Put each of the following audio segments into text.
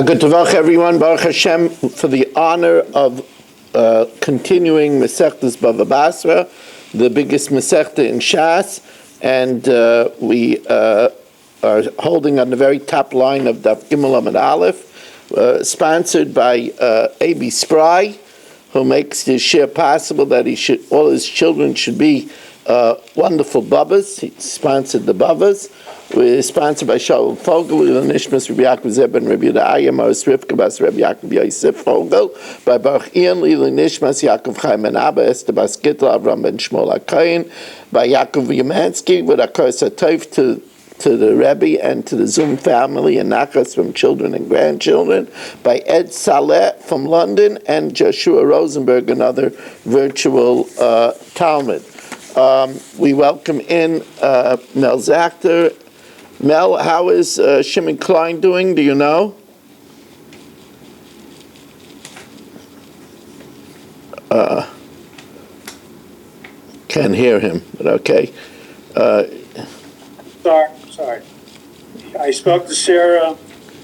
Good Tavach, everyone. Baruch Hashem, for the honor of continuing Masechtas Bava Basra, the biggest Masechta in Shas, and we are holding on the very top line of Daf Gimel Amud Aleph, sponsored by A.B. Spry, who makes his share possible that all his children should be wonderful Bavas. He sponsored the Bavas. We're sponsored by Shalom Fogel, Nishmas Rabbi Yaakov Zeb and Rabbi Yehuda Maris Rivka Bas Rabbi Yaakov Yosef Fogel, by Baruch Ian Lila Nishmas Yaakov Chaim Ben Abba Esther Bas Gittel Avram Ben Shmuel HaKohen, by Yaakov Yemansky with Akos HaTov to the Rebbe and to the Zoom family and Nachas from children and grandchildren, by Ed Saleh from London and Joshua Rosenberg, another virtual Talmud. We welcome in Mel Zachter. Mel, how is Shimon Klein doing? Do you know? Can't hear him, but okay. Sorry. I spoke to Sarah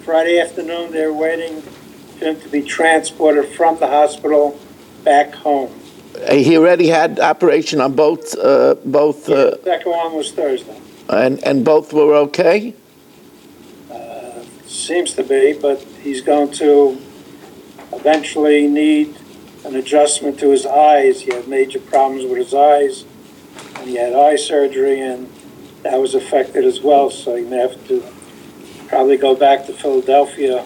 Friday afternoon. They were waiting for him to be transported from the hospital back home. He already had operation on both. The second one was Thursday. And both were okay? Seems to be, but he's going to eventually need an adjustment to his eyes. He had major problems with his eyes, and he had eye surgery, and that was affected as well, so he may have to probably go back to Philadelphia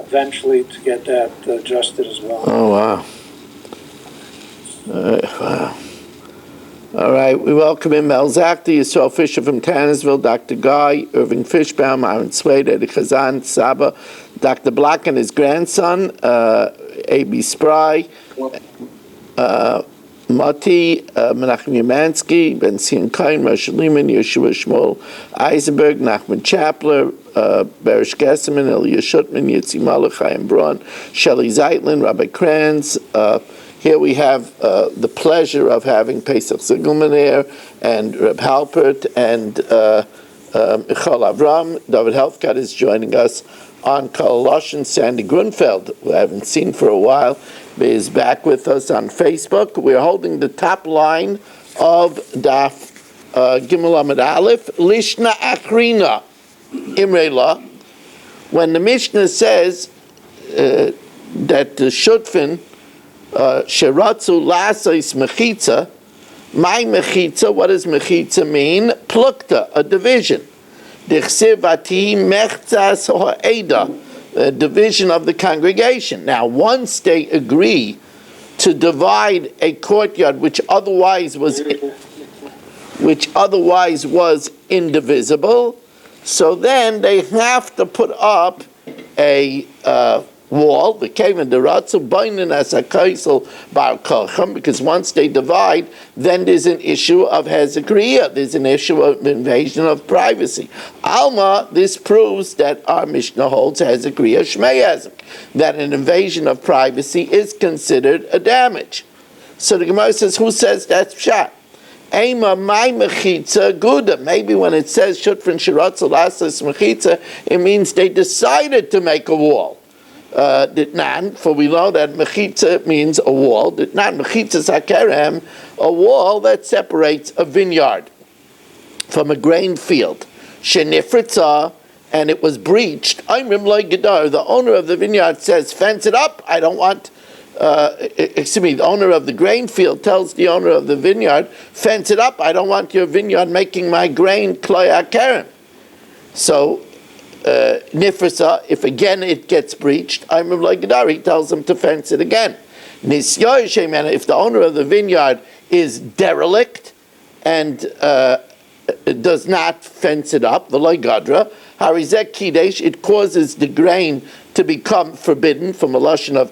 eventually to get that adjusted as well. Oh, wow. Wow. All right, we welcome in Mel Zachter, Yisrael Fisher from Tannersville, Dr. Guy, Irving Fishbaum, Aaron Swade, Eddie Chazan, Saba, Dr. Black and his grandson, A.B. Spry, Mati, Menachem Yemansky, Ben Sion Kain, Moshe Lehman, Yeshua Shmuel Eisenberg, Nachman Chapler, Berish Gesserman, Elia Shutman, Yitzi Malach, Chaim Braun, Shelley Zeitlin, Rabbi Kranz. Here we have the pleasure of having Pesach Zigelman here, and Reb Halpert, and Michal Avram. David Helfgott is joining us on Kalalosh, and Sandy Grunfeld, who I haven't seen for a while, is back with us on Facebook. We're holding the top line of Daf Gimel Amud Aleph, Lishna Achrina Imrela. When the Mishnah says that the Shutfin Sheratzu Lasais Mechitza, my Mechitza, what does Mechitza mean? Plukta, a division. Dichsivati Mechtzas Ha'eda, a division of the congregation. Now, once they agree to divide a courtyard which otherwise was indivisible, so then they have to put up a wall, the cave and the ratzu, binding as a kaisel bar kacham, because once they divide, then there's an issue of hezekriya, there's an issue of invasion of privacy. Alma, this proves that our Mishnah holds hezekriya shmei hezek, that an invasion of privacy is considered a damage. So the Gemara says, who says that's pshat? Ema my mechitza guda. Maybe when it says shutfrin shiratzel lasas mechitza, it means they decided to make a wall. Ditnan, for we know that mechitza means a wall. Ditnan mechitza sakerem, a wall that separates a vineyard from a grain field. Shenifritza, and it was breached. Imrim loy gedar. The owner of the vineyard says, fence it up. I don't want. The owner of the grain field tells the owner of the vineyard, fence it up. I don't want your vineyard making my grain kloy akerem. So. Nifrisa, if again it gets breached, Imrim loy gedar, he tells them to fence it again. Nisyoy shemena, if the owner of the vineyard is derelict and does not fence it up, the loy gadra, harizek kidesh, it causes the grain to become forbidden, from a lashon of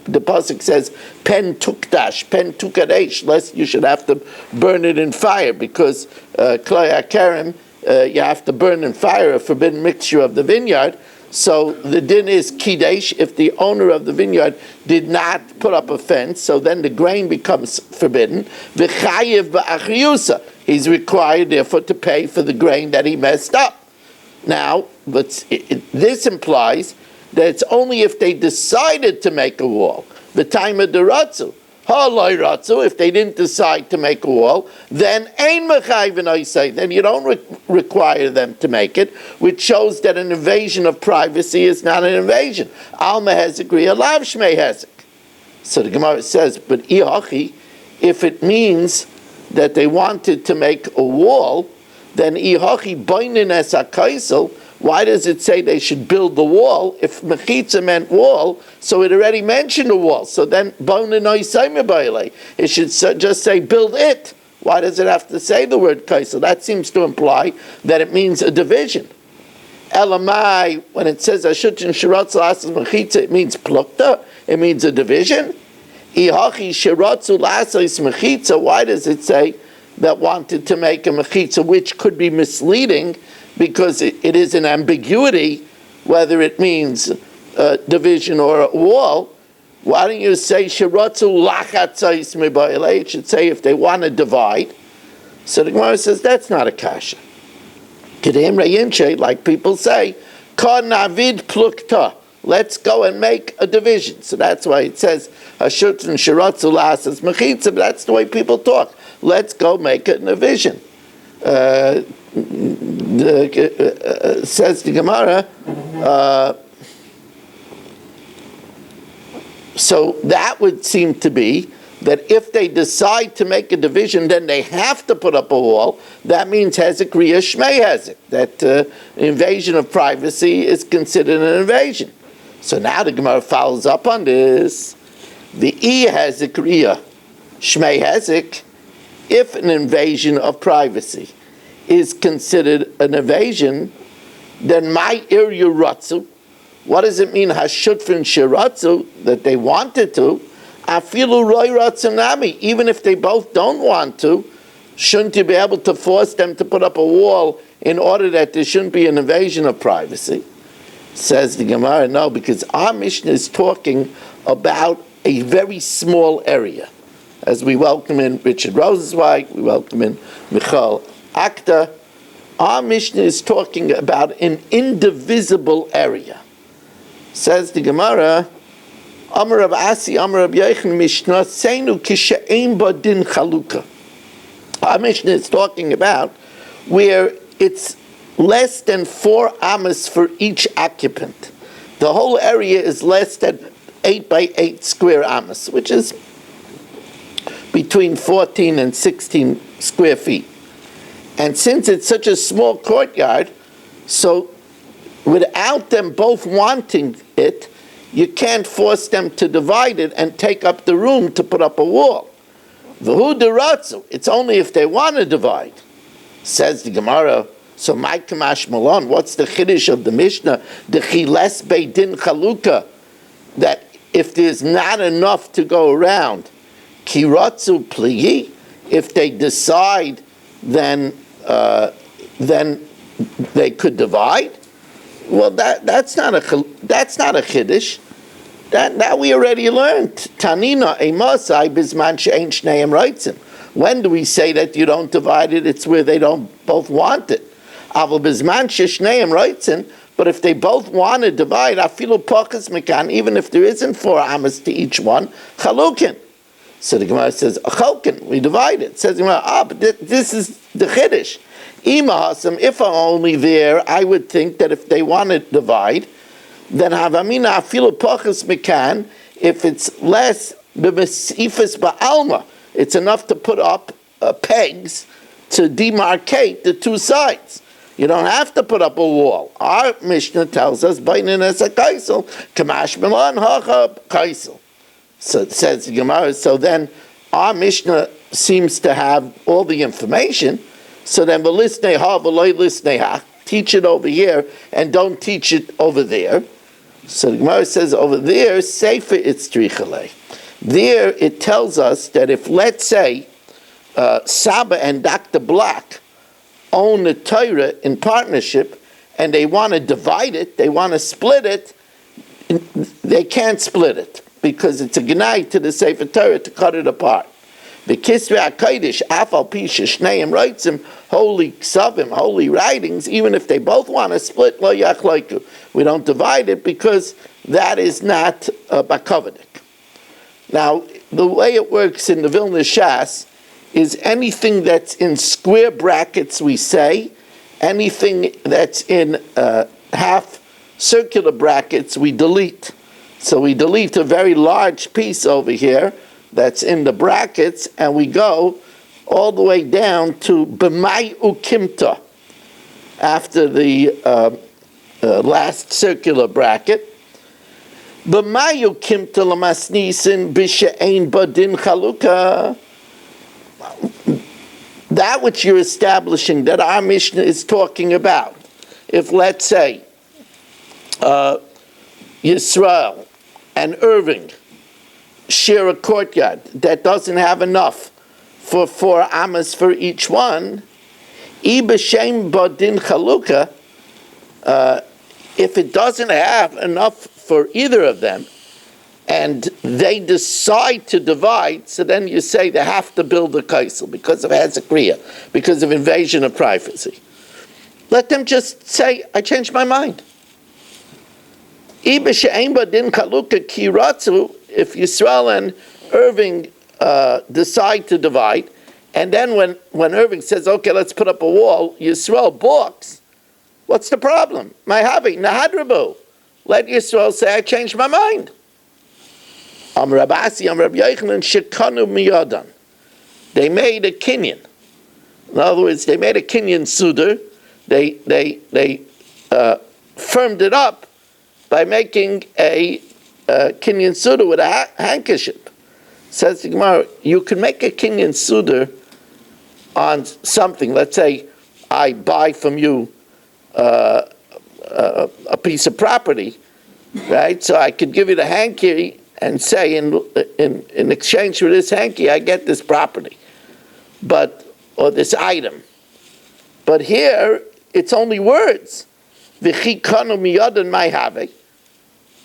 the pasuk says pen tukdash, pen tukadesh, lest you should have to burn it in fire, because kloy akerem, you have to burn in fire a forbidden mixture of the vineyard. So the din is kidesh, if the owner of the vineyard did not put up a fence, so then the grain becomes forbidden. V'chayiv ba'achriyusa, he's required therefore to pay for the grain that he messed up. Now, this implies that it's only if they decided to make a wall. The time of the Ratzu. If they didn't decide to make a wall, then ein mechayven oisei. Then you don't require them to make it, which shows that an invasion of privacy is not an invasion. Alma hezek alav shmei hezek. So the Gemara says, but iachi, if it means that they wanted to make a wall, then iachi boinin es akaisel. Why does it say they should build the wall? If mechitza meant wall, so it already mentioned a wall. So then, it should just say build it. Why does it have to say the word kaisel? That seems to imply that it means a division. Elamai, when it says ashutchin shiratzu lasas mechitza, it means plukta. It means a division. Ihachi shiratzu lasas mechitza. Why does it say that wanted to make a mechitza, which could be misleading? Because it is an ambiguity whether it means division or a wall. Why don't you say shiratzu lachatzais mibayilei? It should say if they want to divide. So the Gemara says that's not a kasha. Kedem reyinche, like people say, ka navid plukta. Let's go and make a division. So that's why it says hashut and shiratzu lasas mechitza. But that's the way people talk. Let's go make a division. Says the Gemara, so that would seem to be that if they decide to make a division, then they have to put up a wall. That means hezek riyah shmei hezek, that invasion of privacy is considered an invasion. So now the Gemara follows up on this. The hezek riyah shmei hezek, if an invasion of privacy is considered an evasion, then my irya ratzu. What does it mean? Hashutfin shiratzu, that they wanted to. Afilu roy ratzunami, even if they both don't want to, shouldn't you be able to force them to put up a wall in order that there shouldn't be an invasion of privacy? Says the Gemara, no, because our Mishnah is talking about a very small area. As we welcome in Richard Rosenzweig, we welcome in Michal Akta, our Mishnah is talking about an indivisible area. Says the Gemara, Amar Rav Asi, Amar Rav Yochanan Mishnah, Seinu kishe'ein ba din chaluka. Our Mishnah is talking about where it's less than 4 amas for each occupant. The whole area is less than 8 by 8 square amas, which is between 14 and 16 square feet. And since it's such a small courtyard, so without them both wanting it, you can't force them to divide it and take up the room to put up a wall. V'hu deratzu, it's only if they want to divide. Says the Gemara, so my kamash malon, what's the chiddush of the Mishnah? The chiles beidin chaluka, that if there's not enough to go around, kiratzu pligi, if they decide, then they could divide. Well, that's not a chiddush. That we already learned. Tanina emasai bizman she'ein shneim reitzim. When do we say that you don't divide it? It's where they don't both want it. Aval bizman she'shneim reitzim. But if they both want to divide, afilu pachas mekan, even if there isn't 4 amas to each one, chalukin. So the Gemara says, "Achalkin, we divide it." Says the Gemara, but this is the chiddush. Imahasam, if I'm only there, I would think that if they want to divide, then havamina afilu pachas mekan. If it's less b'mesifas ba'alma, it's enough to put up pegs to demarcate the 2 sides. You don't have to put up a wall. Our Mishnah tells us, "Bainin es a kaisel, kamash milan hacha kaisel." So it says the Gemara. So then, our Mishnah seems to have all the information. So then, v'lisnei ha v'loy lisnei ha, teach it over here and don't teach it over there. So the Gemara says over there, sefer itzrichalei. There it tells us that if, let's say, Saba and Dr. Black own the Torah in partnership and they want to divide it, they want to split it, they can't split it because it's a gnai to the Sefer Torah to cut it apart. The Kisvei HaKodesh, Afal Pisha Shneim Reitzim, holy ksavim, holy writings, even if they both want to split, lo yachloiku. We don't divide it because that is not bakovedik. Now, the way it works in the Vilna Shas is anything that's in square brackets we say, anything that's in half circular brackets we delete. So we delete a very large piece over here that's in the brackets, and we go all the way down to b'mai ukimta after the last circular bracket. B'mai ukimta l'masnisin b'she'ein badin chaluka. That which you're establishing that our Mishnah is talking about. If, let's say, Yisrael and Irving share a courtyard that doesn't have enough for 4 amas for each one, Ibashem Badin Chaluka, if it doesn't have enough for either of them, and they decide to divide, so then you say they have to build a kaisel because of Hezekiah, because of invasion of privacy. Let them just say, I changed my mind. If Yisrael and Irving decide to divide, and then when Irving says, okay, let's put up a wall, Yisrael balks, what's the problem? Mahavi, Nahadrabu. Let Yisrael say, I changed my mind. Am Rabasi, Am Rabbi Yochanan, Shekanu Miyadan. They made a kinyan. In other words, they made a kinyan suder. They firmed it up by making a kinyan suder with a handkerchief. Says the Gemara, you can make a kinyan suder on something. Let's say I buy from you a piece of property, right? So I could give you the hanky and say, in exchange for this hanky, I get this property, or this item. But here, it's only words. V'chikanu miyadan ma'have.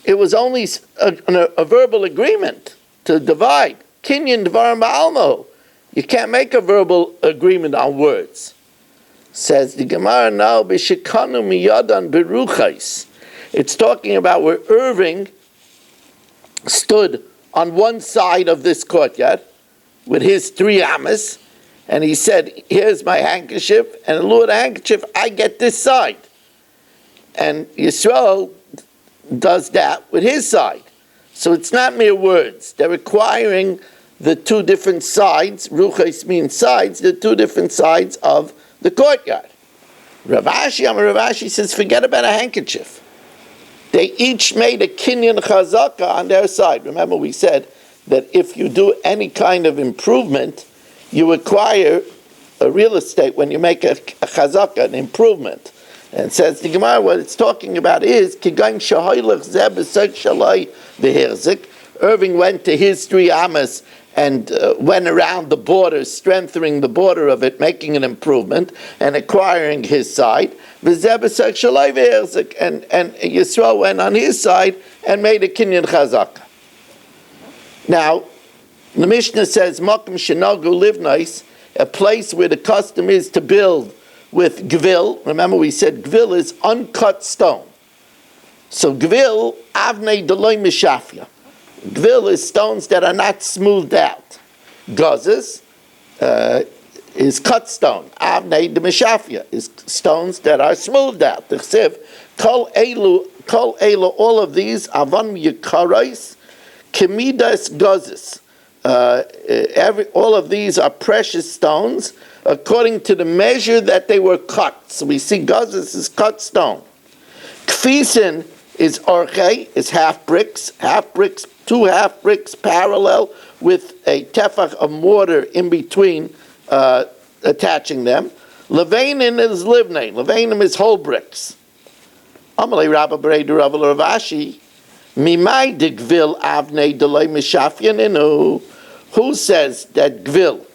It was only a verbal agreement to divide. Kinyan dvarim ba'almo. You can't make a verbal agreement on words. Says the Gemara now, b'shikanu miyadan beruchais. It's talking about where Irving stood on one side of this courtyard with his 3 amas, and he said, here's my handkerchief, and in lieu of the handkerchief, I get this side. And Yisrael does that with his side. So it's not mere words. They're requiring the 2 different sides, ruchais means sides, the 2 different sides of the courtyard. Rav Ashi says, forget about a handkerchief. They each made a kinyan chazaka on their side. Remember, we said that if you do any kind of improvement, you acquire a real estate when you make a chazaka, an improvement. And says the Gemara, what it's talking about is Kigain Shahoylech Zeb Shalai V'Hirzik. Irving went to his 3 amas and went around the border, strengthening the border of it, making an improvement, and acquiring his side. And Yisrael went on his side and made a kinyan chazaka. Now, the Mishnah says, Makom shenagu live nice, a place where the custom is to build with gvil. Remember, we said gvil is uncut stone. So gvil, avnei deloy mishafia. Gvil is stones that are not smoothed out. Gozes is cut stone. Avnei de mishafia is stones that are smoothed out. The chsiv, kol elu, all of these, avan yikarais, kemidas gozes. All of these are precious stones according to the measure that they were cut. So we see gozes is cut stone. Kfisin is orche, is half bricks, 2 half bricks parallel with a tefach of mortar in between attaching them. Levainin is livnei. Levainim is whole bricks. Amalei Rabba Bereidu Rabba Ravashi. Mimai de gvil avnei delay mishafyaninu. Who says that gvil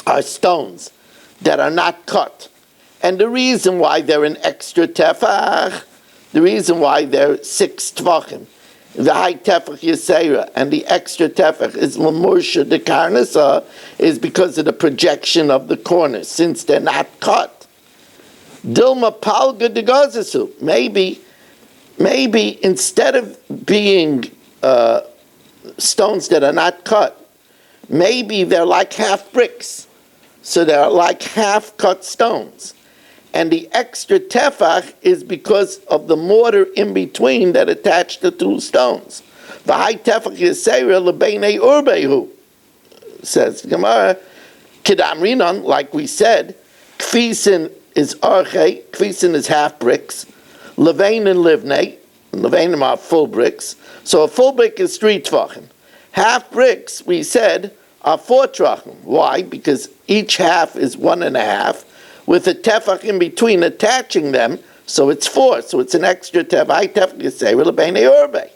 are stones that are not cut? And the reason why they're an extra tefach, the reason why they're 6 tvachim, the high tefach yisera, and the extra tefach is l'mursha de karnasa, is because of the projection of the corners, since they're not cut. Dilma palga de gazasu. Maybe instead of being stones that are not cut, maybe they're like half bricks. So they're like half cut stones. And the extra tefach is because of the mortar in between that attached the two stones. The high tefach yisera lebeinei urbehu, says Gemara. Kidamrinon, like we said, kfisin is arche, kfisin is half bricks. Levein and livnei, leveinim are full bricks. So a full brick is 3 tvachim. Half bricks, we said, are 4 tvachim. Why? Because each half is 1.5. With a tefach in between attaching them, so it's 4, so it's an extra tefach. I tefach yisera lebeinei urbe.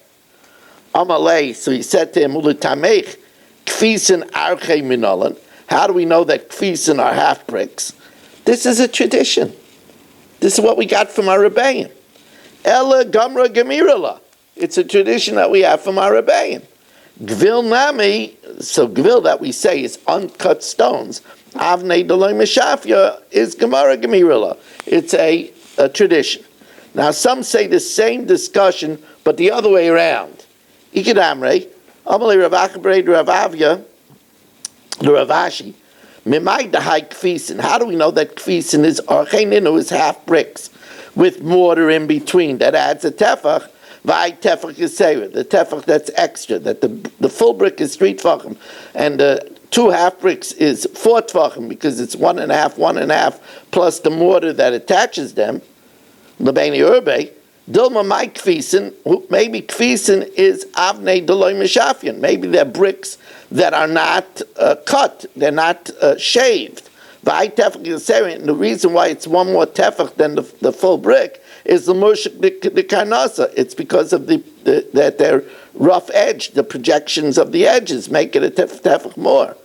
Amalei, so he said to him, Ulutamech, kfisin arche minolan. How do we know that kfisin are half bricks? This is a tradition. This is what we got from our rebbeim. Ella gamra gemirala. It's a tradition that we have from our rebbeim. Gvil nami, so gvil that we say is uncut stones. Avnei Deloy Meshafia is Gemara Gemirila. It's a tradition. Now some say the same discussion, but the other way around. Ikidamrei, Amalei Rav Achabrei Rav Avya, the Rav Ashi, Mimai Dahai Kfisin. How do we know that Kfisin is Archeninu is half bricks with mortar in between that adds a tefach? Vai tefach yisera, the tefach that's extra, that the full brick is 3 tvachim, and the 2 half bricks is 4 tvachim because it's 1.5 plus the mortar that attaches them. Lebeini urbe, dilma mai kfisin. Maybe kfisin is avnei deloy mishafian. Maybe they're bricks that are not cut, they're not shaved. Vai tefach yisera, and the reason why it's 1 more tefach than the full brick is the mushik the karnasa. It's because of that they're rough edge, the projections of the edges make it a tefach more.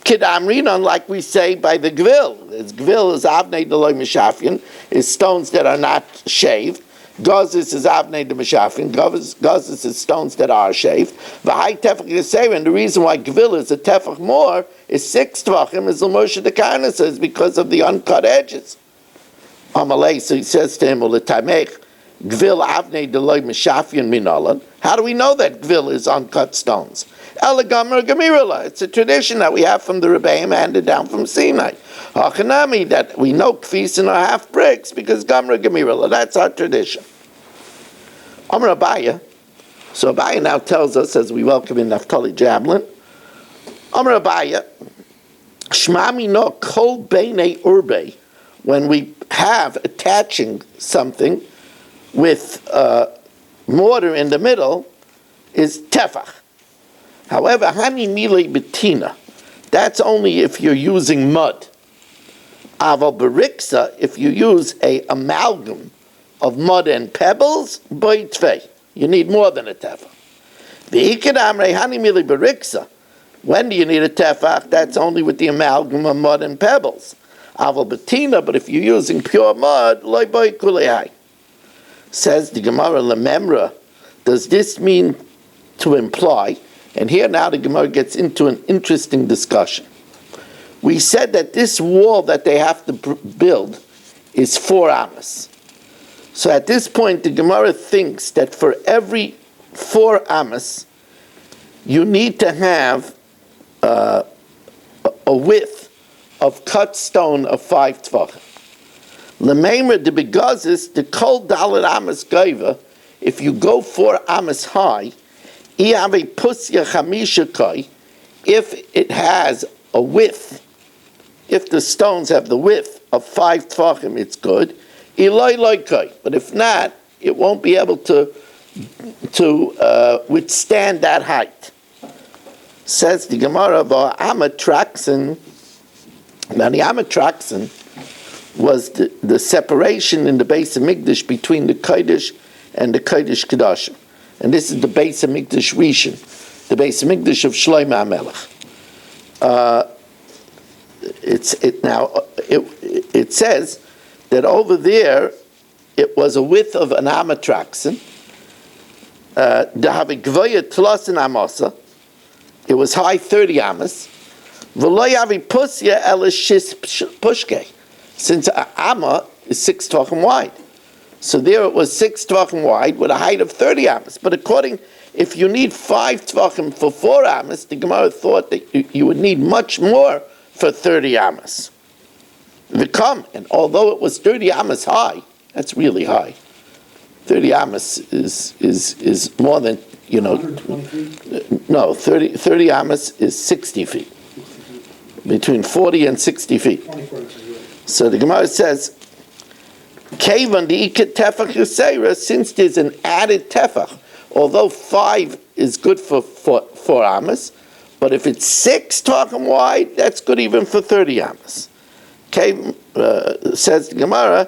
Kidamrinon, like we say by the gvil. Gvil is avnei deloy mishafian, is stones that are not shaved. Gozis is avnei de mishafian. Gozis is stones that are shaved. V'hai tefach yisera, and the reason why gvil is a tefach more is 6 tvachim is l'moshe de karnasa, is because of the uncut edges. Amalei, so he says to him, Uletamech, Gvil avnei deloy mishafian minalan. How do we know that Gvil is uncut stones? Ela gamra gemirala. It's a tradition that we have from the rebbeim handed down from Sinai. Hachanami, that we know kfisin are half bricks because gamra gemirala. That's our tradition. Amar Abaya. So Abaya now tells us, as we welcome in Naftali Jablin, Amar Abaya, Shmami no kol beinei urbe. When we have attaching something with mortar in the middle, is tefach. However, hani milei betina, that's only if you're using mud. Aval beriksa, if you use a amalgam of mud and pebbles, boitvei, you need more than a tefach. V'ikid amrei hani milei beriksa, when do you need a tefach? That's only with the amalgam of mud and pebbles. Aval betina, but if you're using pure mud, loy boy kulei. Says the Gemara lememra, does this mean to imply? And here now the Gemara gets into an interesting discussion. We said that this wall that they have to build is 4 amas. So at this point the Gemara thinks that for every 4 amas, you need to have a width of cut stone of 5 tvachim. Lemeimer de begazis the kol dalet amas gaiva. If you go 4 amas high, I have a pusya chamisha kai. If it has a width, if the stones have the width of 5 tvachim, it's good. Iloi loi kai. But if not, it won't be able to withstand that height. Says the Gemara of Amatraxin. Now the Amatraxin was the separation in the Beis Hamikdash between the Kodesh and the Kodesh Kedoshim. And this is the Beis Hamikdash Rishon, the Beis Hamikdash of Shlomo HaMelech. It says that over there it was a width of an Amatraxin, gvoya tlosin amasa. It was high 30 amas. V'lo yavi pusya elishis pushke. Since amma is 6 tvachim wide. So there it was 6 tvachim wide with a height of 30 amas. But if you need 5 tvachim for 4 amas, the Gemara thought that you would need much more for 30 amas. And although it was 30 amas high, that's really high. 30 amas is more than, 30 amas is 60 feet. Between 40 and 60 feet. So the Gemara says, Kavan the ikat tefach yusera, since there's an added tefach, although 5 is good for 4 amas, but if it's 6 tvachim wide, that's good even for 30 amas. Says the Gemara,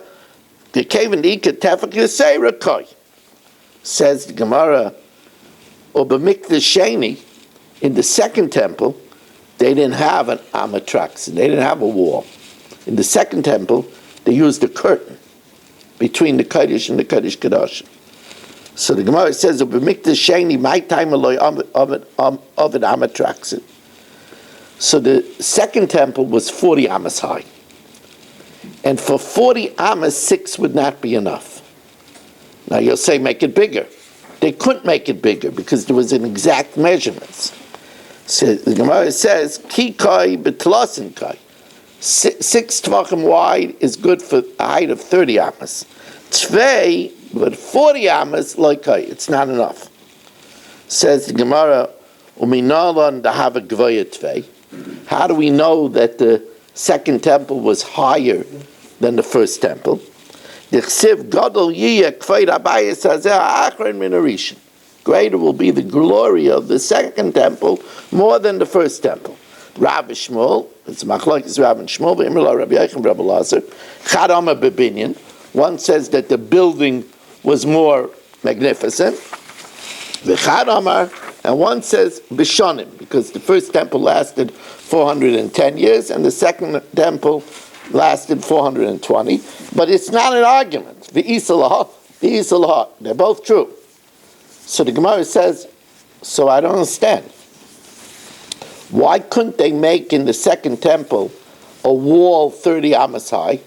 the Kavan the ikat tefach yusera koi. Says the Gemara, Obamikdash Sheni, in the second temple, they didn't have an amatrax, they didn't have a wall. In the second temple, they used a curtain between the Kaddish and the Kaddish Kadosh. So the Gemara says, "B'mikdash sheni, my time aloi of an amatraxin." So the second temple was 40 amas high, and for 40 amas, 6 would not be enough. Now you'll say, make it bigger. They couldn't make it bigger because there was an exact measurements. So the Gemara says, "Ki kai betlasin kai." 6 tvachim wide is good for a height of 30 amas. Tvei, but 40 amas, like kai, it's not enough. Says the Gemara, "Uminalan dahava gvoya tvei." How do we know that the second temple was higher than the first temple? Greater will be the glory of the second temple more than the first temple. Rabbi Shmuel, it's machlokes Rabbi Shmuel, v'imrla Rabbi Yochanan, Rabbi Lazar, Chad Amar bebinyan. One says that the building was more magnificent. V'chad Amar, and one says b'shonim, because the first temple lasted 410 years and the second temple lasted 420. But it's not an argument. V'isalah, they're both true. So the Gemara says, so I don't understand. Why couldn't they make in the second temple a wall 30 amas high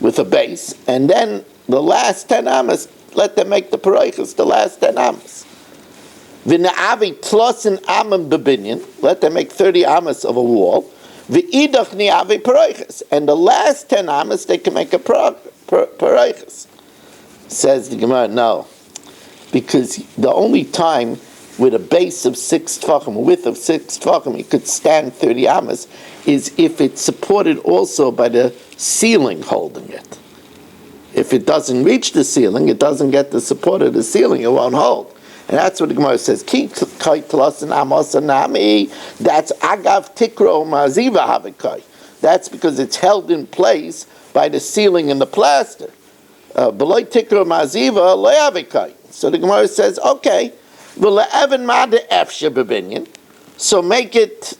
with a base, and then the last 10 amas, let them make the paroichas, the last 10 amas. V'na'avi tlosin amam bebinyan, let them make 30 amas of a wall. V'idach ni'avi paroichas, and the last 10 amas they can make a paroichas. Says the Gemara, no, because the only time with a base of 6 tvachim, a width of 6 tvachim, it could stand 30 amas, is if it's supported also by the ceiling holding it. If it doesn't reach the ceiling, it doesn't get the support of the ceiling, it won't hold. And that's what the Gemara says. That's agav tikro maziva havikai. That's because it's held in place by the ceiling and the plaster. Below tikro maziva le'avikai. So the Gemara says, okay, so make it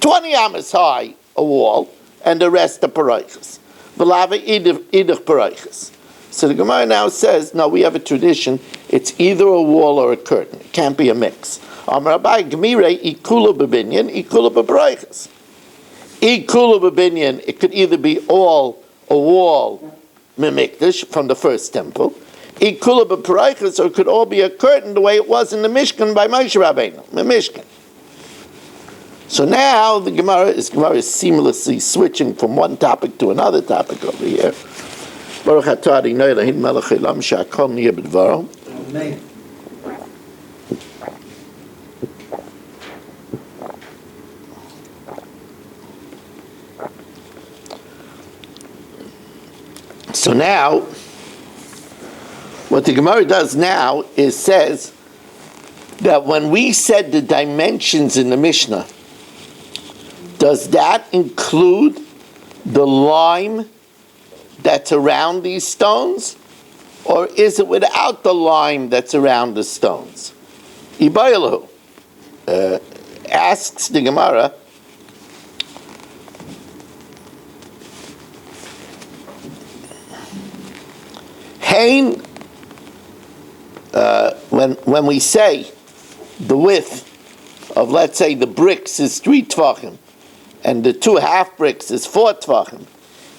20 amas high, a wall, and the rest are paroichas. So the Gemara now says, no, we have a tradition, it's either a wall or a curtain. It can't be a mix. It could either be all a wall, mimikdash, from the first temple, or it could all be a curtain the way it was in the Mishkan by Moshe Rabbeinu, the Mishkan. So now the Gemara is seamlessly switching from one topic to another topic over here. Baruch atah Adonai Eloheinu melech haolam she'akol niyeh b'dvaro. Amen. So now, what the Gemara does now is says that when we said the dimensions in the Mishnah, does that include the lime that's around these stones, or is it without the lime that's around the stones? Ibayalahu asks the Gemara, Hein when we say the width of, let's say, the bricks is 3 tvachim, and the 2 half bricks is 4 tvachim,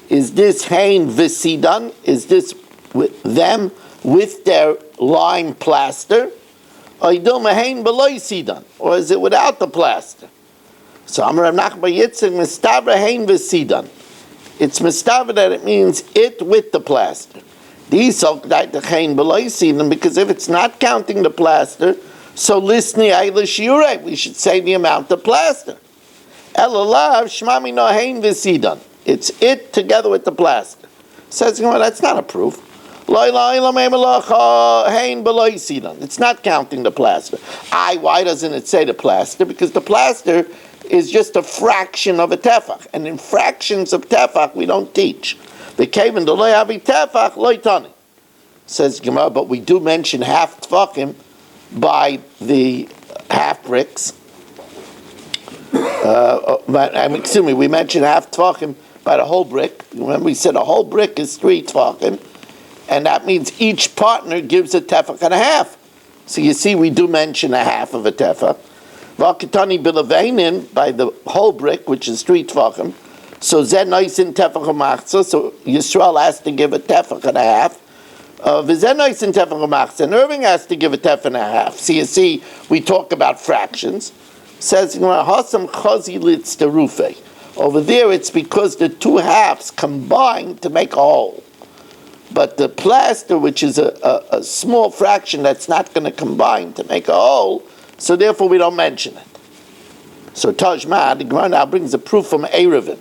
is this hein v'sidan? Is this with them with their lime plaster? Or is it without the plaster? So Amar Rav Nachman bar Yitzchak mistavra hein v'sidan. It's mistavra that it means it with the plaster. These are the hein b'loisidan, because if it's not counting the plaster, so listni eilish yurei, we should say the amount of plaster. Elalav shmami no hein v'sidan. It's it together with the plaster. Says, that's not a proof. It's not counting the plaster. Why doesn't it say the plaster? Because the plaster is just a fraction of a tefach. And in fractions of tefach, we don't teach. They came in the loyavi tefach, loitani. Says Gemara, but we do mention half tefachim by the half bricks. Excuse me, we mentioned half tefachim by the whole brick. Remember, we said a whole brick is 3 tefachim, and that means each partner gives a tefach and a half. So you see, we do mention a half of a tefach. V'akitani bilaveinin by the whole brick, which is 3 tefachim. So zen noisin tefach umachza. So Yisrael has to give a tefach and a half. V'zen noisin tefach umachza, and Irving has to give a tefach and a half. So you see, we talk about fractions. Says Hasam chazi litz terufe. Over there, it's because the 2 halves combine to make a whole. But the plaster, which is a small fraction that's not going to combine to make a whole, so therefore we don't mention it. So Tajma, the Gemara now brings a proof from Erevin.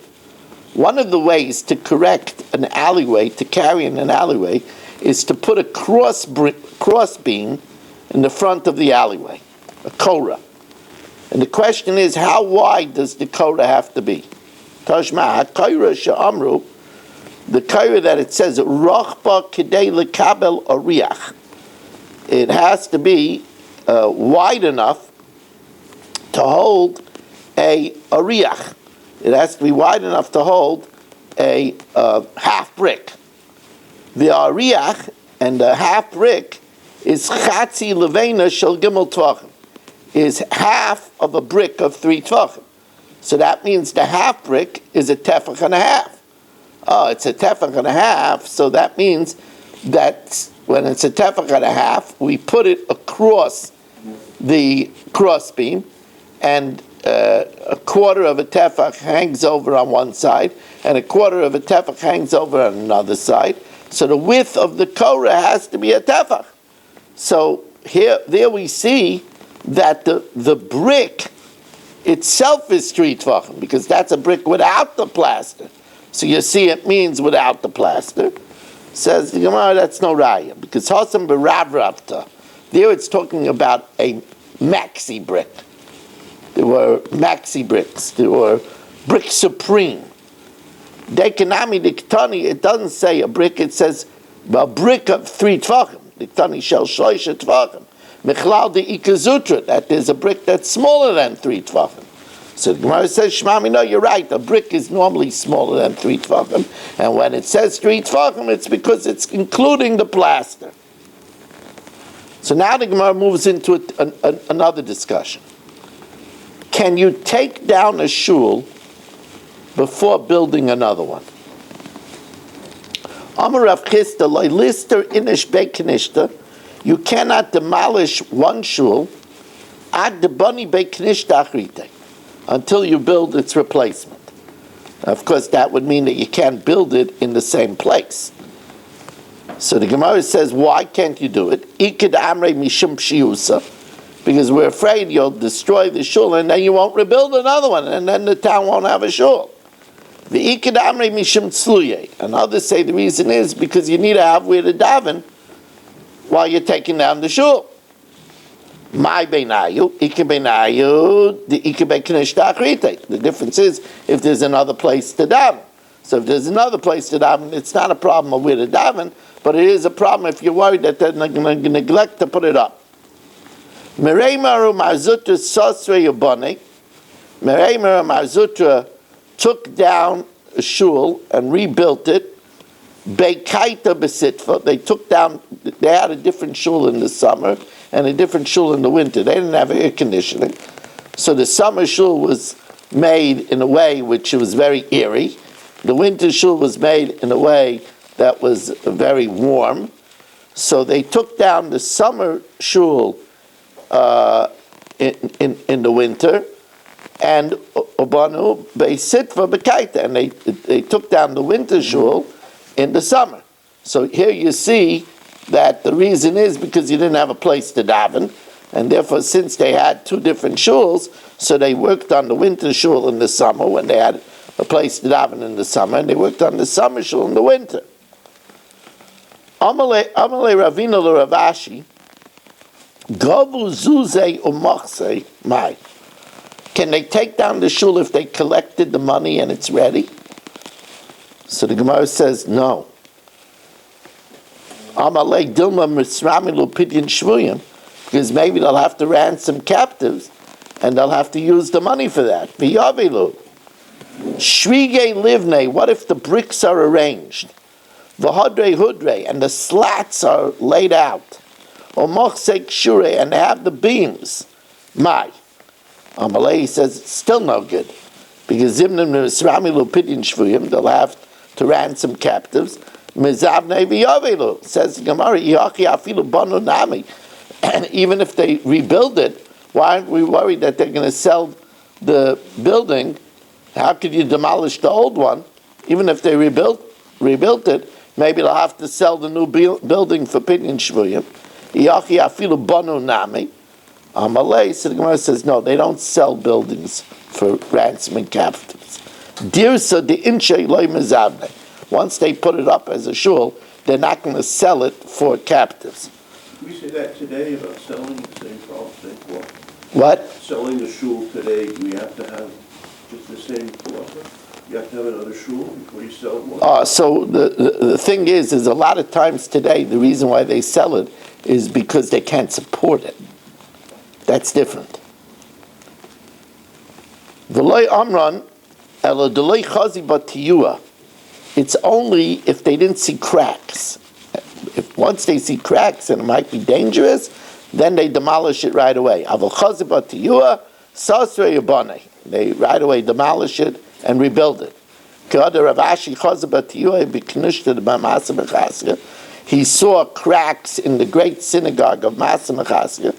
One of the ways to correct an alleyway, to carry in an alleyway, is to put a cross beam in the front of the alleyway, a korah. And the question is, how wide does the korah have to be? Tajma, ha-korah she'amru, the korah that it says, rochba kidei lekabel ariach. It has to be wide enough to hold a ariach. It has to be wide enough to hold a half brick. The ariach and the half brick is chatzi levena shel gimel tvachim, is half of a brick of 3 tvachim. So that means the half brick is a tefach and a half. Oh, it's a tefach and a half, so that means that when it's a tefach and a half, we put it across the crossbeam, and a quarter of a tefach hangs over on one side, and a quarter of a tefach hangs over on another side. So the width of the korah has to be a tefach. So there we see that the brick itself is 3 tvachim, because that's a brick without the plaster. So you see, it means without the plaster. Says the Gemara, that's no raya, because Hasam b'rav rabta. There it's talking about a maxi brick. There were maxi bricks. There were brick supreme. Dekanami diktani, it doesn't say a brick, it says a brick of 3 tvachim. Diktani shel shloisha tvachim. Mechlal de ikazutra, that there's a brick that's smaller than 3 tvachim. So the Gemara says, Shmami, no, you're right. A brick is normally smaller than 3 tvachim. And when it says 3 tvachim, it's because it's including the plaster. So now the Gemara moves into another discussion. Can you take down a shul before building another one? Amar Rav Chisda, lo lister inish beiknishta. You cannot demolish one shul ad debani beiknishta achrite, until you build its replacement. Of course, that would mean that you can't build it in the same place. So the Gemara says, why can't you do it? Ikid amrei mishum shiusa, because we're afraid you'll destroy the shul and then you won't rebuild another one, and then the town won't have a shul. The ikid amrei mishum tzluye, and others say the reason is because you need to have where to daven while you're taking down the shul. My beinayu, ike beinayu, the ike beiknishta achrite. The difference is if there's another place to daven. So if there's another place to daven, it's not a problem of where to daven, but it is a problem if you're worried that they're going to neglect to put it up. Merei Maru Marzutra Sosre Yabone. Merei Maru Marzutra took down a shul and rebuilt it. Beikaita Besitva. They had a different shul in the summer, and a different shul in the winter. They didn't have air conditioning. So the summer shul was made in a way which was very airy. The winter shul was made in a way that was very warm. So they took down the summer shul in the winter, and Obanu Beisitva Bekaita, and they took down the winter shul in the summer. So here you see that the reason is because you didn't have a place to daven, and therefore since they had two different shuls, so they worked on the winter shul in the summer when they had a place to daven in the summer, and they worked on the summer shul in the winter. Amale Ravina Ravashi, Gavu Zuze Umachse Mai. Can they take down the shul if they collected the money and it's ready? So the Gemara says no. Amalei Dilma Misrami Lupidin Shvuyim, because maybe they'll have to ransom captives and they'll have to use the money for that. V'yavilu. Shvige Livne, what if the bricks are arranged? V'hodre Hudre, and the slats are laid out. Or Mochsek Shure, and they have the beams. Mai. Amalei says it's still no good. Because Zimnim Misrami Lupidin Shvuyim, they'll have to ransom captives. Mizavne v'yavilu, says the Gemara, Yachi afilu banu nami. And even if they rebuild it, why aren't we worried that they're going to sell the building? How could you demolish the old one? Even if they rebuilt it, maybe they'll have to sell the new building for pidyon shvuyim. Yachi afilu banu nami. Amalei, so the Gemara says, no, they don't sell buildings for ransoming captives. Dirsa de inshe loy mizavne. Once they put it up as a shul, they're not going to sell it for captives. We say that today about selling the same problem, same philosophy. What? Selling the shul today, do we have to have just the same philosophy? You have to have another shul before you sell one? So the thing is a lot of times today, the reason why they sell it is because they can't support it. That's different. V'loy amran, ela deloy chazi batiyua. It's only if they didn't see cracks. If once they see cracks and it might be dangerous, then they demolish it right away. They right away demolish it and rebuild it. He saw cracks in the great synagogue of Masamachasya.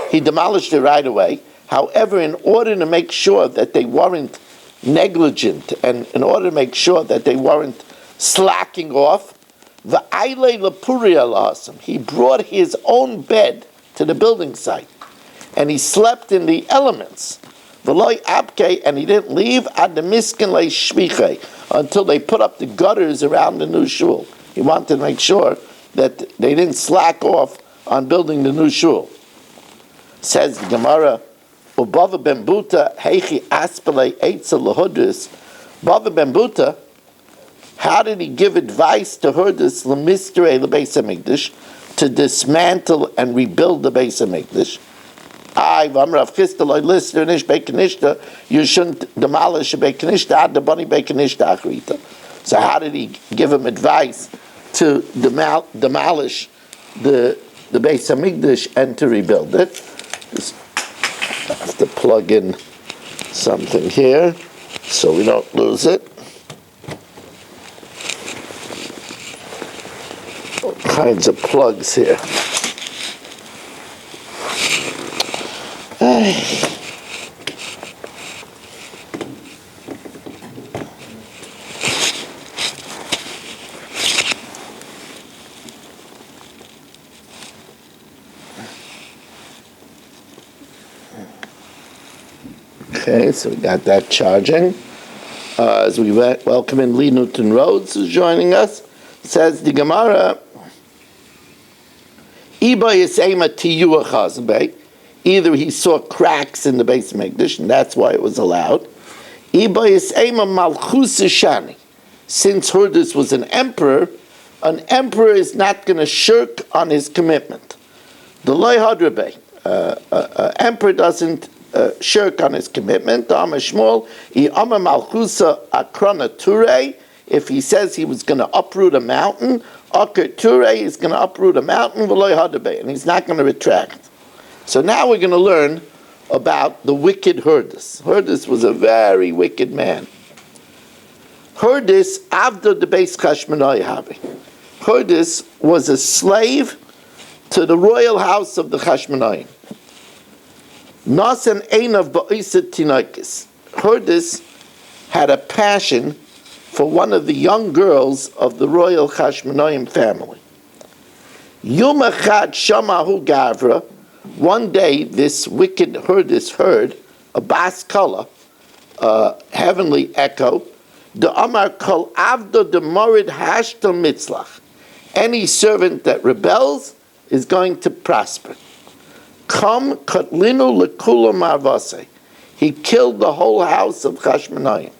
He demolished it right away. However, in order to make sure that they weren't negligent, and in order to make sure that they weren't slacking off, he brought his own bed to the building site, and he slept in the elements. And he didn't leave until they put up the gutters around the new shul. He wanted to make sure that they didn't slack off on building the new shul. Says the Gemara, Bava Basra Daf, Bava Basra, how did he give advice to Hurdus l'mistere l'beis hamikdash to dismantle and rebuild the Beis Hamikdash? You shouldn't demolish a Beis Hamikdash ad the bani Beis Hamikdash achrita. So how did he give him advice to demolish the Beis Hamikdash and to rebuild it? Just have to plug in something here so we don't lose it. All kinds of plugs here. Okay, so we got that charging. As we welcome in Lee Newton Rhodes, who's joining us, says the Gemara, either he saw cracks in the Beis Hamikdash, and that's why it was allowed. Since Hurdus was an emperor is not going to shirk on his commitment. The loy hadrabe, emperor doesn't shirk on his commitment. If if he says he was going to uproot a mountain, Aker Ture is going to uproot a mountain, v'loy hadabe, and he's not going to retract. So now we're going to learn about the wicked Herdis. Herdis was a very wicked man. Herdis, avdo de beis Chashmonai havi. Herdis was a slave to the royal house of the Chashmonai. Nasan einav ba'isat tinaikis. Herdis had a passion for one of the young girls of the royal Chashmonai family. Yom echad shamahu gavra. One day, this wicked Herdis heard a bas kala, heavenly echo. The Amar kol avdo de morid hashtel mitzlach. Any servant that rebels is going to prosper. Kam katlinu lekula marvase. He killed the whole house of Chashmonai.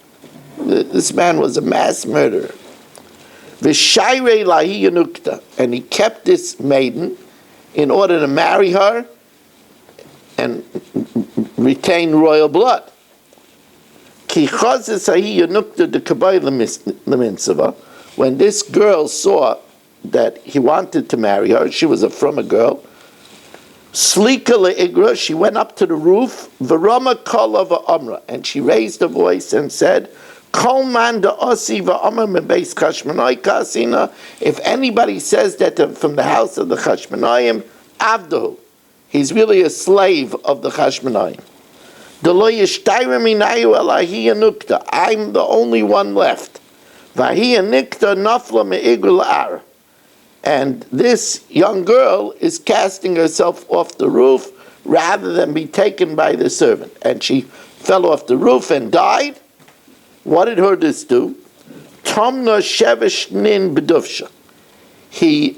This man was a mass murderer. V'shayrei lahi yanukta. And he kept this maiden in order to marry her and retain royal blood. When this girl saw that he wanted to marry her, she was a frumma girl, she went up to the roof, and she raised her voice and said, if anybody says that from the house of the Chashmonayim, Avdu, he's really a slave of the Chashmonayim. I'm the only one left. And this young girl is casting herself off the roof rather than be taken by the servant. And she fell off the roof and died. What did Herdis do? Tomna shevesh nin bedufsha. He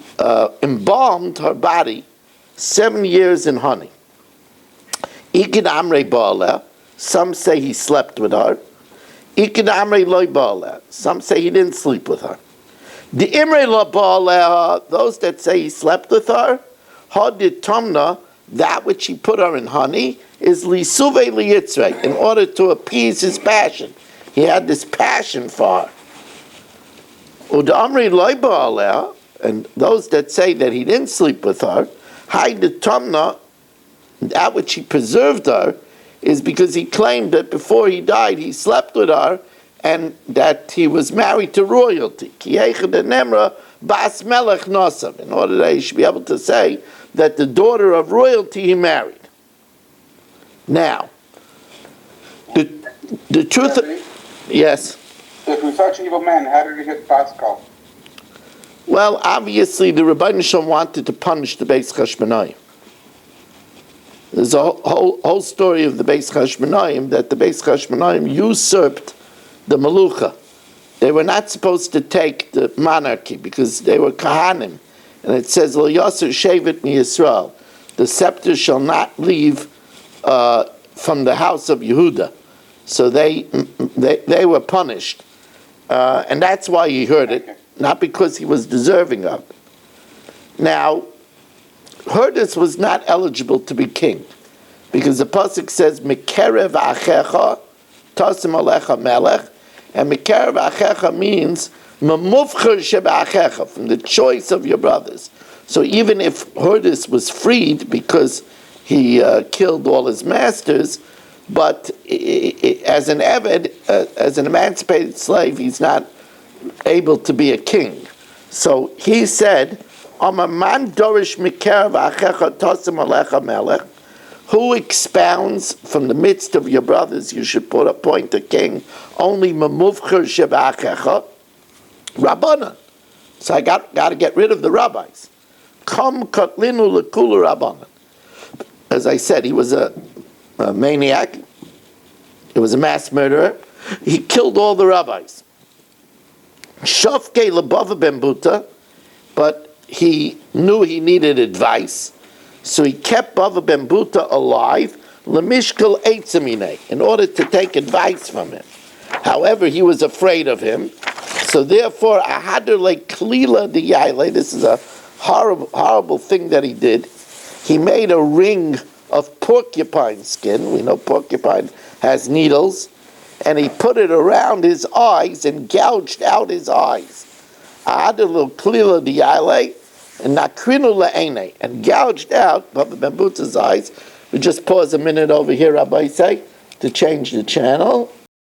embalmed her body 7 years in honey. Ikid amrei ba'aleh. Some say he slept with her. Ikid amrei loy ba'aleh. Some say he didn't sleep with her. The imrei lo ba'aleh, those that say he slept with her, hadid tomna, that which he put her in honey, is lisuve liyitzrei, in order to appease his passion. He had this passion for her. Uda amrei loy ba'aleh, and those that say that he didn't sleep with her, hadid tomna, that which he preserved her, is because he claimed that before he died he slept with her and that he was married to royalty. In order that he should be able to say that the daughter of royalty he married. Now, the truth... Yes? If he's such an evil man, how did he get Pascal? Well, obviously the Rebbeinu Shalom wanted to punish the Beis Chashmonai. There's a whole story of the Beis Chashmonayim that the Beis Chashmonayim usurped the Malucha. They were not supposed to take the monarchy because they were Kahanim. And it says, Lo Yasser Shevet Mi Yisrael. The scepter shall not leave from the house of Yehuda. So they were punished. And that's why he heard it, not because he was deserving of it. Now, Herdis was not eligible to be king, because the pasuk says, "Mikerev achecha tasim alecha melech," and Mikerev achecha means memufcher shebeachecha, from the choice of your brothers. So even if Herdis was freed because he killed all his masters, but as an eved, as an emancipated slave, he's not able to be a king. So he said, who expounds from the midst of your brothers you should appoint a king, only Rabbanan. So I got to get rid of the rabbis. As I said, he was a maniac. He was a mass murderer. He killed all the rabbis. Shafke lebava ben buta, but he knew he needed advice, so he kept Bava ben Buta alive, lemishkel eitzamine, in order to take advice from him. However, he was afraid of him, so therefore, ahadar le klila diyayle, this is a horrible thing that he did. He made a ring of porcupine skin. We know porcupine has needles, and he put it around his eyes and gouged out his eyes. Adelu klila diyale and nakrinu le'ene, and gouged out Baba Ben Butza's eyes. We just pause a minute over here, Rabbi say, to change the channel.